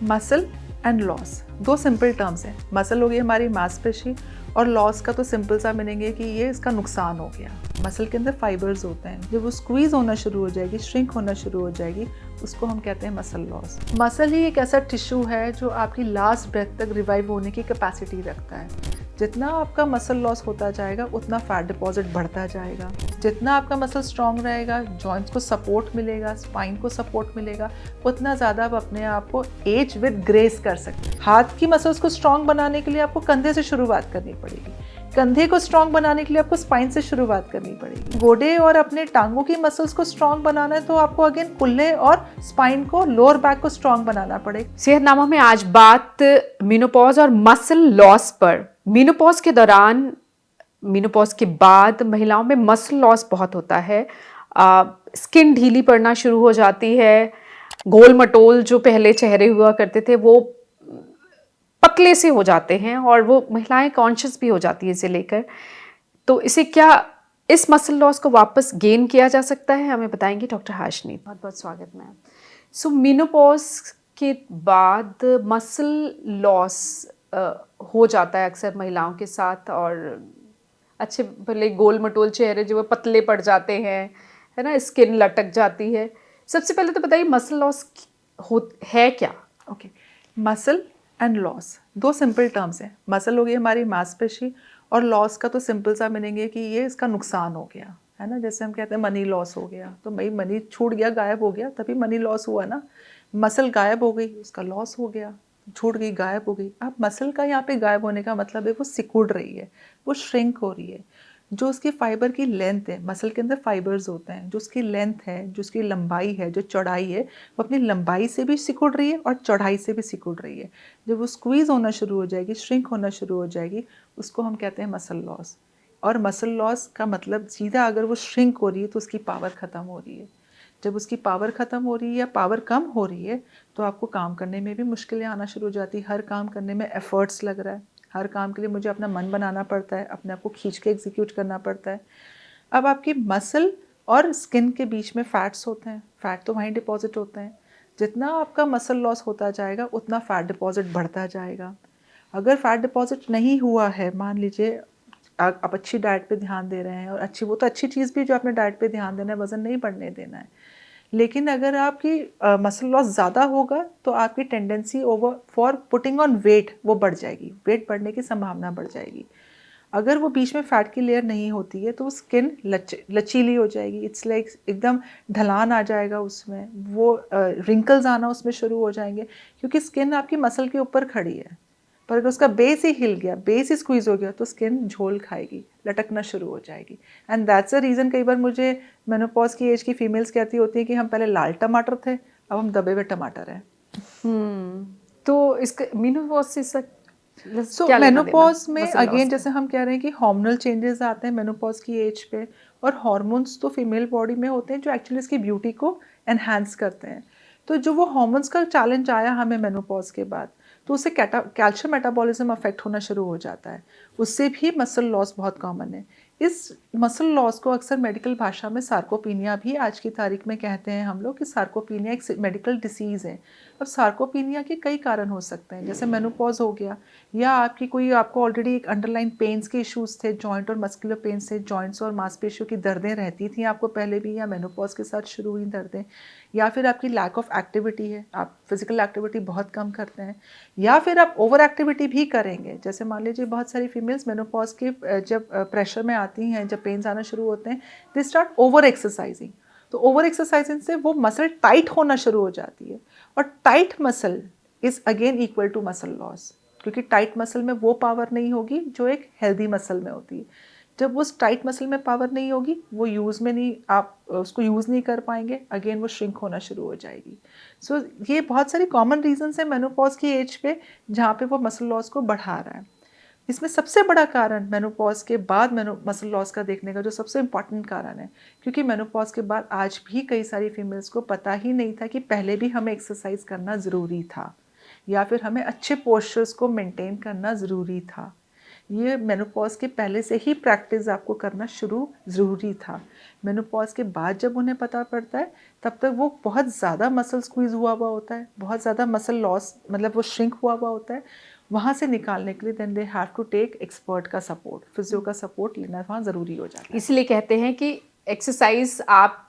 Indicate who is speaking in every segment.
Speaker 1: Muscle and loss दो simple terms हैं। Muscle हो गई हमारी मांसपेशी और लॉस का तो सिंपल सा मीनिंग है कि ये इसका नुकसान हो गया। मसल के अंदर फाइबर्स होते हैं, जब वो स्क्वीज होना शुरू हो जाएगी, श्रिंक होना शुरू हो जाएगी, उसको हम कहते हैं मसल लॉस। मसल ही एक ऐसा टिश्यू है जो आपकी लास्ट ब्रेथ तक रिवाइव होने की कैपेसिटी रखता है। जितना आपका मसल लॉस होता जाएगा उतना फैट डिपॉजिट बढ़ता जाएगा। जितना आपका मसल स्ट्रांग रहेगा, जॉइंट्स को सपोर्ट मिलेगा, स्पाइन को सपोर्ट मिलेगा, उतना ज़्यादा आप अपने आप को एज विद ग्रेस कर सकते हैं। हाथ की मसल्स को स्ट्रांग बनाने के लिए आपको कंधे से शुरुआत करनी पड़ेगी। कंधे को स्ट्रांग बनाने के लिए आपको स्पाइन से शुरुआत करनी पड़ेगी। गोडे और अपने टांगों की मसल्स को स्ट्रांग बनाना है तो आपको अगेन कुल्ले और स्पाइन को, लोअर बैक को स्ट्रांग बनाना पड़ेगा।
Speaker 2: सेहतनामा में आज बात मेनोपॉज और मसल लॉस पर। मेनोपॉज के दौरान, मेनोपॉज के बाद महिलाओं में मसल लॉस बहुत होता है। स्किन ढीली पड़ना शुरू हो जाती है। गोल मटोल जो पहले चेहरे हुआ करते थे वो पतले से हो जाते हैं और वो महिलाएं कॉन्शियस भी हो जाती है इसे लेकर। तो इसे क्या, इस मसल लॉस को वापस गेन किया जा सकता है, हमें बताएंगे डॉक्टर हाशनी। बहुत बहुत स्वागत मैम। सो मेनोपॉज के बाद मसल लॉस हो जाता है अक्सर महिलाओं के साथ, और अच्छे भले गोल मटोल चेहरे जो वो पतले पड़ जाते हैं, है ना, स्किन लटक जाती है। सबसे पहले तो बताइए मसल लॉस है क्या?
Speaker 1: ओके, मसल एंड लॉस दो सिंपल टर्म्स हैं। मसल हो गई हमारी मांसपेशी और लॉस का तो सिंपल सा मीनिंग है कि ये इसका नुकसान हो गया, है ना। जैसे हम कहते हैं मनी लॉस हो गया, तो भाई मनी छूट गया, गायब हो गया, तभी मनी लॉस हुआ ना। मसल गायब हो गई, उसका लॉस हो गया, छूट गई, गायब हो गई। अब मसल का यहाँ पे गायब होने का मतलब है वो सिकुड़ रही है, वो श्रिंक हो रही है। जो उसकी फाइबर की लेंथ है, मसल के अंदर फाइबर्स होते हैं, जो उसकी लेंथ है, जो उसकी लंबाई है, जो चौड़ाई है, वो अपनी लंबाई से भी सिकुड़ रही है और चौड़ाई से भी सिकुड़ रही है। जब वो स्क्वीज़ होना शुरू हो जाएगी, श्रिंक होना शुरू हो जाएगी, उसको हम कहते हैं मसल लॉस। और मसल लॉस का मतलब सीधा, अगर वो श्रिंक हो रही है तो उसकी पावर ख़त्म हो रही है। जब उसकी पावर ख़त्म हो रही है या पावर कम हो रही है तो आपको काम करने में भी मुश्किलें आना शुरू हो जाती है। हर काम करने में एफ़र्ट्स लग रहा है, हर काम के लिए मुझे अपना मन बनाना पड़ता है, अपने आप को खींच के एग्जीक्यूट करना पड़ता है। अब आपकी मसल और स्किन के बीच में फ़ैट्स होते हैं, फ़ैट तो वहीं डिपॉजिट होते हैं। जितना आपका मसल लॉस होता जाएगा उतना फ़ैट डिपॉजिट बढ़ता जाएगा। अगर फ़ैट डिपॉजिट नहीं हुआ है, मान लीजिए आप अच्छी डाइट पे ध्यान दे रहे हैं, और वो तो अच्छी चीज़ भी जो आपने डाइट पे ध्यान देना है, वज़न नहीं बढ़ने देना है। लेकिन अगर आपकी मसल लॉस ज़्यादा होगा तो आपकी tendency over for putting on weight वो बढ़ जाएगी, वेट बढ़ने की संभावना बढ़ जाएगी। अगर वो बीच में फैट की लेयर नहीं होती है तो वो स्किन लचीली हो जाएगी, इट्स लाइक एकदम ढलान आ जाएगा उसमें, वो रिंकल्स आना उसमें शुरू हो जाएंगे, क्योंकि स्किन आपकी मसल के ऊपर खड़ी है। पर अगर उसका बेस ही हिल गया, बेस ही स्क्वीज हो गया, तो स्किन झोल खाएगी, लटकना शुरू हो जाएगी। एंड दैट्स अ रीज़न कई बार मुझे मेनोपॉज की एज की फीमेल्स कहती होती हैं कि हम पहले लाल टमाटर थे, अब हम दबे हुए टमाटर हैं।
Speaker 2: तो इसका मेनोपॉज से
Speaker 1: सो
Speaker 2: क्या लेना देना
Speaker 1: मेनोपॉज में
Speaker 2: मसल लॉस
Speaker 1: अगेन जैसे हम कह रहे हैं कि हार्मोनल चेंजेस आते हैं मेनोपॉज की एज पे, और हार्मोन्स तो फीमेल बॉडी में होते हैं जो एक्चुअली इसकी ब्यूटी को एनहांस करते हैं। तो जो वो हार्मोन्स का चैलेंज आया हमें मेनोपॉज के बाद, तो उससे कैल्शियम मेटाबॉलिज्म अफेक्ट होना शुरू हो जाता है, उससे भी मसल लॉस बहुत कॉमन है। इस मसल लॉस को अक्सर मेडिकल भाषा में सार्कोपीनिया भी आज की तारीख में कहते हैं हम लोग, कि सार्कोपीनिया एक मेडिकल डिसीज़ है। अब सार्कोपीनिया के कई कारण हो सकते हैं, जैसे मेनोपॉज हो गया, या आपको ऑलरेडी एक अंडरलाइन पेन्स के इश्यूज थे, जॉइंट और मस्कुलर पेन्स थे, जॉइंट्स और मांसपेशियों की दर्दें रहती थी आपको पहले भी, या मेनोपॉज के साथ शुरू हुई दर्दें, या फिर आपकी लैक ऑफ एक्टिविटी है, आप फिजिकल एक्टिविटी बहुत कम करते हैं, या फिर आप ओवर एक्टिविटी भी करेंगे। जैसे मान लीजिए बहुत सारी फीमेल्स मेनोपॉज के जब प्रेशर में आती हैं, जब पेन्स आना शुरू होते हैं, दे स्टार्ट ओवर एक्सरसाइजिंग। तो ओवर एक्सरसाइजिंग से वो मसल टाइट होना शुरू हो जाती है, और tight muscle is again equal to muscle loss, क्योंकि टाइट मसल में वो पावर नहीं होगी जो एक हेल्दी मसल में होती है। जब उस टाइट मसल में पावर नहीं होगी, वो यूज़ में नहीं, आप उसको यूज़ नहीं कर पाएंगे, अगेन वो श्रिंक होना शुरू हो जाएगी। सो ये बहुत सारी कॉमन रीजंस है मेनोपॉज की एज पे जहाँ पे वो मसल लॉस को बढ़ा रहा है। इसमें सबसे बड़ा कारण मेनोपॉज के बाद मसल लॉस का देखने का जो सबसे इम्पॉर्टेंट कारण है, क्योंकि मेनोपॉज के बाद आज भी कई सारी फीमेल्स को पता ही नहीं था कि पहले भी हमें एक्सरसाइज करना ज़रूरी था, या फिर हमें अच्छे पोस्चर्स को मेंटेन करना ज़रूरी था, ये मेनोपॉज के पहले से ही प्रैक्टिस आपको करना ज़रूरी था। मेनोपॉज के बाद जब उन्हें पता पड़ता है तब तक वो बहुत ज़्यादा मसल स्क्वीज़ हुआ हुआ होता है, बहुत ज़्यादा मसल लॉस मतलब वो श्रिंक हुआ हुआ होता है। वहाँ से निकालने के लिए then they have to take expert का सपोर्ट, फिजियो का सपोर्ट लेना वहाँ ज़रूरी हो जाता है।
Speaker 2: इसलिए कहते हैं कि एक्सरसाइज आप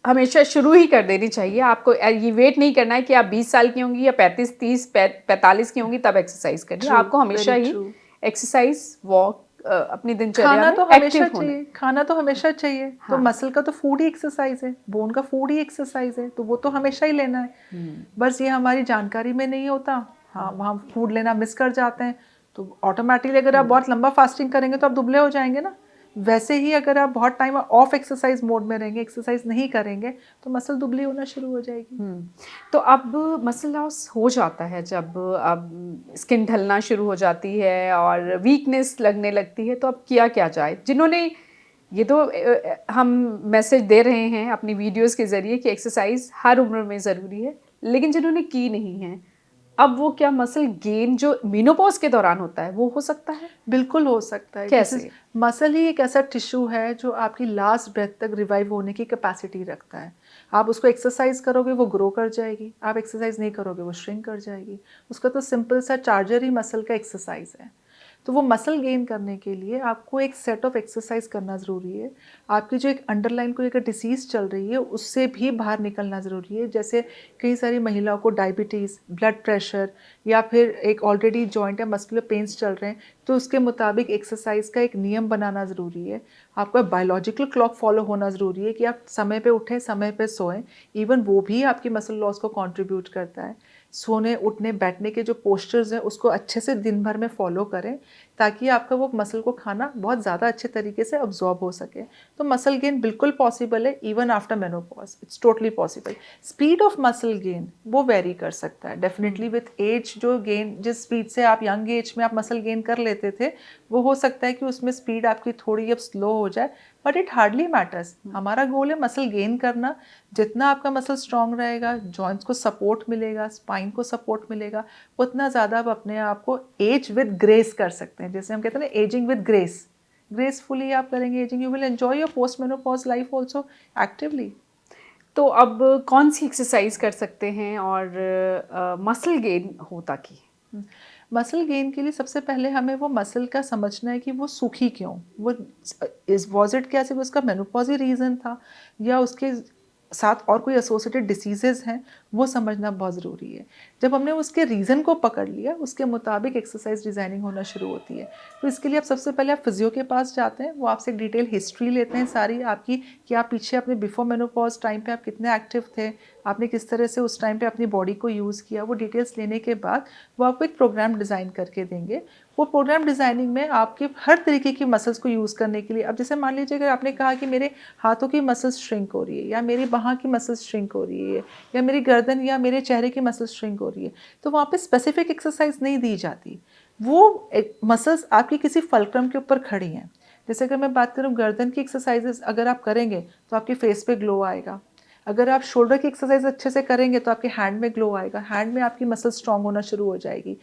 Speaker 2: हमेशा शुरू ही कर देनी चाहिए। आपको ये वेट नहीं करना है कि आप 20 साल की होंगी या 35, 30, 45 की होंगी तब एक्सरसाइज करनी है।
Speaker 1: True,
Speaker 2: आपको हमेशा
Speaker 1: very
Speaker 2: ही
Speaker 1: true.
Speaker 2: एक्सरसाइज वॉक अपनी दिनचर्या
Speaker 1: खाना
Speaker 2: में
Speaker 1: तो
Speaker 2: एक्टिव
Speaker 1: हमेशा
Speaker 2: होना है।
Speaker 1: चाहिए, खाना तो हमेशा चाहिए। तो
Speaker 2: हाँ।
Speaker 1: मसल का तो फूड ही एक्सरसाइज है, बोन का फूड ही एक्सरसाइज है, तो वो तो हमेशा ही लेना है। बस ये हमारी जानकारी में नहीं होता। हाँ, वहाँ फूड लेना मिस कर जाते हैं, तो ऑटोमेटिकली अगर आप बहुत लंबा फास्टिंग करेंगे तो आप दुबले हो जाएंगे ना। वैसे ही अगर आप बहुत टाइम ऑफ एक्सरसाइज मोड में रहेंगे, एक्सरसाइज नहीं करेंगे, तो मसल दुबली होना शुरू हो जाएगी।
Speaker 2: तो अब मसल लॉस हो जाता है जब अब स्किन ढलना शुरू हो जाती है और वीकनेस लगने लगती है, तो अब किया क्या जाए? जिन्होंने ये तो हम मैसेज दे रहे हैं अपनी वीडियोस के ज़रिए कि एक्सरसाइज हर उम्र में ज़रूरी है, लेकिन जिन्होंने की नहीं है, अब वो क्या मसल गेन जो मेनोपॉज के दौरान होता है वो हो सकता है?
Speaker 1: बिल्कुल हो सकता है।
Speaker 2: कैसे?
Speaker 1: मसल ही एक ऐसा टिश्यू है जो आपकी लास्ट ब्रेथ तक रिवाइव होने की कैपेसिटी रखता है। आप उसको एक्सरसाइज करोगे वो ग्रो कर जाएगी, आप एक्सरसाइज नहीं करोगे वो श्रिंक कर जाएगी। उसका तो सिंपल सा चार्जर ही मसल का एक्सरसाइज है। तो वो मसल गेन करने के लिए आपको एक सेट ऑफ एक्सरसाइज करना ज़रूरी है। आपकी जो एक अंडरलाइन कोई अगर डिसीज़ चल रही है उससे भी बाहर निकलना ज़रूरी है। जैसे कई सारी महिलाओं को डायबिटीज़, ब्लड प्रेशर या फिर एक ऑलरेडी जॉइंट या मस्कुलर पेन्स चल रहे हैं, तो उसके मुताबिक एक्सरसाइज का एक नियम बनाना ज़रूरी है। आपका बायोलॉजिकल क्लॉक फॉलो होना ज़रूरी है कि आप समय पे उठें, समय पे सोएं। इवन वो भी आपकी मसल लॉस को कंट्रीब्यूट करता है। सोने, उठने, बैठने के जो पोस्चर्स हैं उसको अच्छे से दिन भर में फॉलो करें, ताकि आपका वो मसल को खाना बहुत ज़्यादा अच्छे तरीके से अब्जॉर्ब हो सके। तो मसल गेन बिल्कुल पॉसिबल है even after menopause, it's totally possible. Speed of muscle gain वो वेरी कर सकता है डेफिनेटली विथ एज। जो गेन जिस स्पीड से आप यंग एज में आप मसल गेन कर लेते थे, वो हो सकता है कि उसमें स्पीड आपकी थोड़ी अब स्लो हो जाए, बट इट हार्डली मैटर्स। हमारा गोल है मसल गेन करना। जितना आपका मसल स्ट्रांग रहेगा, जॉइंट्स को सपोर्ट मिलेगा, स्पाइन को सपोर्ट मिलेगा, उतना ज़्यादा आप अपने आप को एज विद ग्रेस कर सकते हैं। जैसे हम कहते हैं ना, एजिंग विद ग्रेस। ग्रेसफुली आप करेंगे ageing, you will enjoy your post menopause life also actively.
Speaker 2: तो अब कौन सी एक्सरसाइज कर सकते हैं और मसल गेन हो ताकि?
Speaker 1: मसल गेन के लिए सबसे पहले हमें वो मसल का समझना है कि वो सूखी क्यों, वो वॉज इट क्या सिर्फ उसका मेनोपॉज ही रीज़न था या उसके साथ और कोई एसोसिएटेड डिसीजेज हैं, वो समझना बहुत ज़रूरी है। जब हमने उसके रीज़न को पकड़ लिया, उसके मुताबिक एक्सरसाइज डिज़ाइनिंग होना शुरू होती है। तो इसके लिए आप सबसे पहले आप फिजियो के पास जाते हैं, वो आपसे एक डिटेल हिस्ट्री लेते हैं सारी आपकी, कि आप पीछे अपने बिफोर मेनोपॉज टाइम पे आप कितने एक्टिव थे, आपने किस तरह से उस टाइम पे अपनी बॉडी को यूज़ किया। वो डिटेल्स लेने के बाद वो आपको एक प्रोग्राम डिज़ाइन करके देंगे। वो प्रोग्राम डिज़ाइनिंग में आपके हर तरीके की मसल्स को यूज़ करने के लिए, अब जैसे मान लीजिए अगर आपने कहा कि मेरे हाथों की मसल्स श्रिंक हो रही है, या मेरी बाह की मसल्स श्रिंक हो रही है, या मेरी गर्दन या मेरे चेहरे की मसल्स श्रिंक हो रही है, तो वहाँ पे स्पेसिफिक एक्सरसाइज नहीं दी जाती। वो मसल्स आपकी किसी फलक्रम के ऊपर खड़ी हैं। जैसे अगर मैं बात करूँ गर्दन की एक्सरसाइजेस अगर आप करेंगे तो आपके फेस पे ग्लो आएगा। अगर आप शोल्डर की एक्सरसाइज अच्छे से करेंगे तो आपके हैंड में ग्लो आएगा, हैंड में आपकी मसल स्ट्रांग होना शुरू हो जाएगी।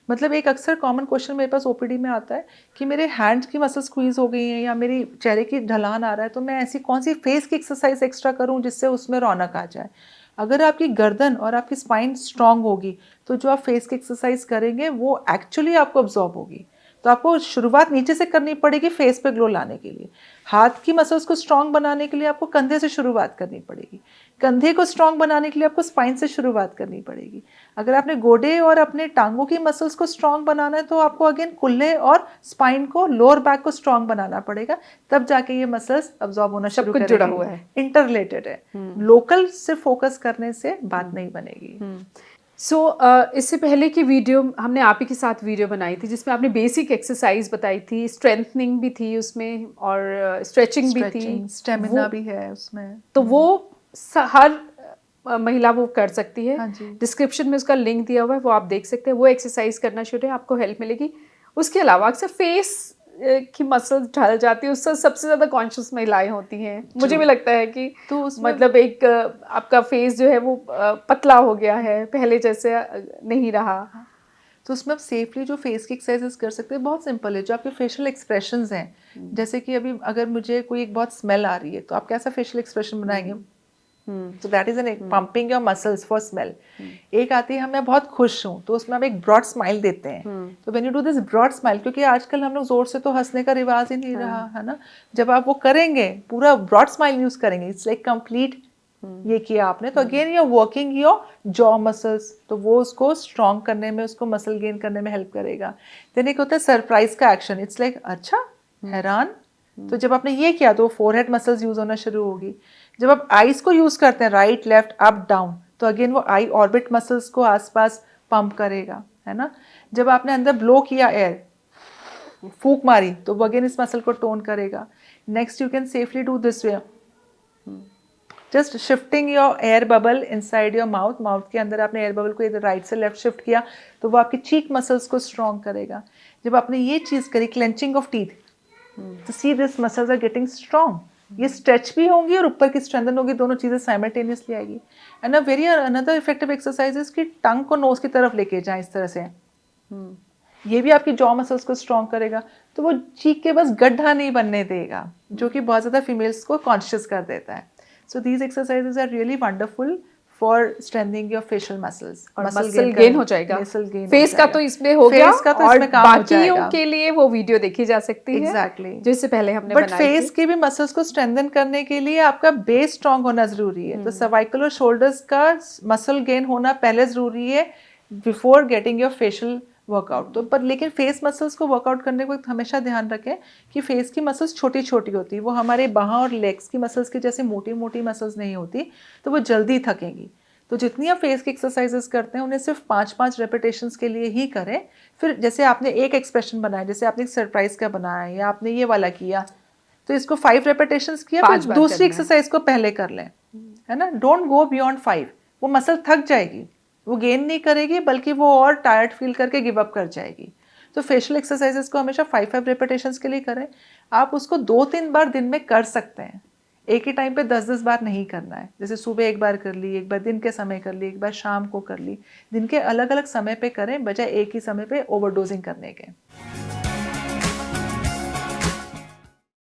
Speaker 1: मतलब एक अक्सर कॉमन क्वेश्चन मेरे पास ओपीडी में आता है कि मेरे हैंड्स की मसल स्क्वीज हो गई हैं या मेरी चेहरे की ढलान आ रहा है, तो मैं ऐसी कौन सी फेस की एक्सरसाइज एक्स्ट्रा करूं जिससे उसमें रौनक आ जाए। अगर आपकी गर्दन और आपकी स्पाइन स्ट्रांग होगी तो जो आप फेस की एक्सरसाइज करेंगे वो एक्चुअली आपको अब्जॉर्ब होगी। तो आपको शुरुआत नीचे से करनी पड़ेगी फेस पे ग्लो लाने के लिए। हाथ की मसल्स को स्ट्रांग बनाने के लिए आपको कंधे से शुरुआत करनी पड़ेगी। कंधे को स्ट्रांग बनाने के लिए आपको स्पाइन से शुरुआत करनी पड़ेगी। अगर आपने गोडे और अपने टांगों की मसल्स को स्ट्रांग बनाना है तो आपको अगेन कुल्ले और स्पाइन को, लोअर बैक को स्ट्रांग बनाना पड़ेगा, तब जाके ये मसल्स अब्जॉर्ब होना शुरू
Speaker 2: कुछ
Speaker 1: करेंगी।
Speaker 2: जुड़ा हुआ है,
Speaker 1: इंटररिलेटेड है। लोकल से फोकस करने से बात नहीं बनेगी।
Speaker 2: इससे पहले की वीडियो हमने आप ही के साथ वीडियो बनाई थी जिसमें आपने बेसिक एक्सरसाइज बताई थी, स्ट्रेंथनिंग भी थी उसमें और स्ट्रेचिंग भी थी,
Speaker 1: स्टेमिना भी है उसमें।
Speaker 2: तो वो हर महिला वो कर सकती है।
Speaker 1: हाँ जी।
Speaker 2: डिस्क्रिप्शन में उसका लिंक दिया हुआ है, वो आप देख सकते हैं। वो एक्सरसाइज करना शुरू है, आपको हेल्प मिलेगी। उसके अलावा अक्सर फेस की मसल ढल जाती है, उससे सबसे ज़्यादा कॉन्शियस महिलाएं होती हैं। मुझे भी लगता है कि
Speaker 1: तो उसमें
Speaker 2: मतलब एक आपका फेस जो है वो पतला हो गया है, पहले जैसे नहीं रहा।
Speaker 1: तो उसमें आप सेफली जो फेस की एक्सरसाइजेस कर सकते हैं बहुत सिंपल है, जो आपके फेशियल एक्सप्रेशंस हैं। जैसे कि अभी अगर मुझे कोई एक बहुत स्मेल आ रही है तो आप कैसा फेशियल एक्सप्रेशन बनाएंगे? तो that is an pumping your muscles for smell. एक आती है मैं बहुत खुश हूँ, तो उसमें आप एक ब्रॉड स्माइल देते हैं। तो when you do this broad smile, क्योंकि आजकल हम लोग जोर से तो हंसने का रिवाज ही नहीं रहा है ना, जब आप वो करेंगे पूरा ब्रॉड स्माइल यूज करेंगे, इट्स लाइक कंप्लीट ये किया आपने, तो again you are working your jaw muscles, तो वो उसको स्ट्रॉन्ग करने में, उसको मसल गेन करने में हेल्प करेगा। देन एक होता है सरप्राइज का एक्शन, इट्स लाइक अच्छा हैरान, तो जब आपने ये किया तो फोरहेड मसल्स यूज होना शुरू होगी। जब आप आईज को यूज करते हैं राइट लेफ्ट अप डाउन, तो अगेन वो आई ऑर्बिट मसल्स को आसपास पंप करेगा, है ना। जब आपने अंदर ब्लो किया एयर, फूक मारी, तो वो अगेन इस मसल को टोन करेगा। Next you can safely do this way, just shifting your air bubble inside your mouth, mouth के अंदर आपने एयर बबल को इधर राइट से लेफ्ट शिफ्ट किया, तो वो आपकी चीक मसल्स को स्ट्रॉन्ग करेगा। जब आपने ये चीज़ करी, क्लेंचिंग ऑफ टीथ, तो see this muscles are getting strong, ये स्ट्रेच भी होंगी और ऊपर की स्ट्रेंथन होगी, दोनों चीज़ें साइमल्टेनियसली आएगी। And a very another effective exercise is कि टंग को नोज की तरफ लेके जाएं इस तरह से, ये भी आपकी जॉ मसल्स को स्ट्रॉन्ग करेगा, तो वो चीक के बस गड्ढा नहीं बनने देगा, जो कि बहुत ज़्यादा फीमेल्स को कॉन्शियस कर देता है। So these exercises are really wonderful for strengthening your facial muscles,
Speaker 2: और मसल गेन हो जाएगा। फेस का तो इसमें हो गया,
Speaker 1: फेस का तो
Speaker 2: और
Speaker 1: इसमें काम हो जाएगा।
Speaker 2: बाकियों के लिए वो वीडियो देखी जा सकती है
Speaker 1: एग्जैक्टली,
Speaker 2: जो इससे पहले हमने
Speaker 1: बट
Speaker 2: बनाई
Speaker 1: फेस
Speaker 2: थी।
Speaker 1: के भी मसल्स को स्ट्रेंथन करने के लिए आपका बेस स्ट्रांग होना जरूरी है। तो सर्वाइकल और शोल्डर्स का मसल गेन होना पहले जरूरी है before getting your facial workout. तो पर लेकिन फेस मसल्स को वर्कआउट करने को हमेशा ध्यान रखें कि फेस की मसल्स छोटी छोटी होती है, वो हमारे बाਹਾਂ और लेग्स की मसल्स की जैसे मोटी मोटी मसल्स नहीं होती, तो वो जल्दी थकेंगी। तो जितनी आप फेस की एक्सरसाइजेस करते हैं उन्हें सिर्फ 5-5 रेपिटेशंस के लिए ही करें। फिर जैसे आपने एक एक्सप्रेशन बनाया, जैसे आपने एक सरप्राइज का बनाया या आपने ये वाला किया, तो इसको 5 रेपिटेशंस किया, फिर दूसरी एक्सरसाइज को पहले कर लें, है ना। डोंट गो बियॉन्ड 5, वो मसल थक जाएगी, वो गेन नहीं करेगी, बल्कि वो और टायर्ड फील करके गिव अप कर जाएगी। तो फेशियल एक्सरसाइजेस को हमेशा 5-5 रेपिटेशंस के लिए करें। आप उसको 2-3 बार दिन में कर सकते हैं, एक ही टाइम पे 10-10 बार नहीं करना है। जैसे सुबह एक बार कर ली, एक बार दिन के समय कर ली, एक बार शाम को कर ली, दिन के अलग अलग समय पे करें, बजाय एक ही समय पे ओवरडोजिंग करने के।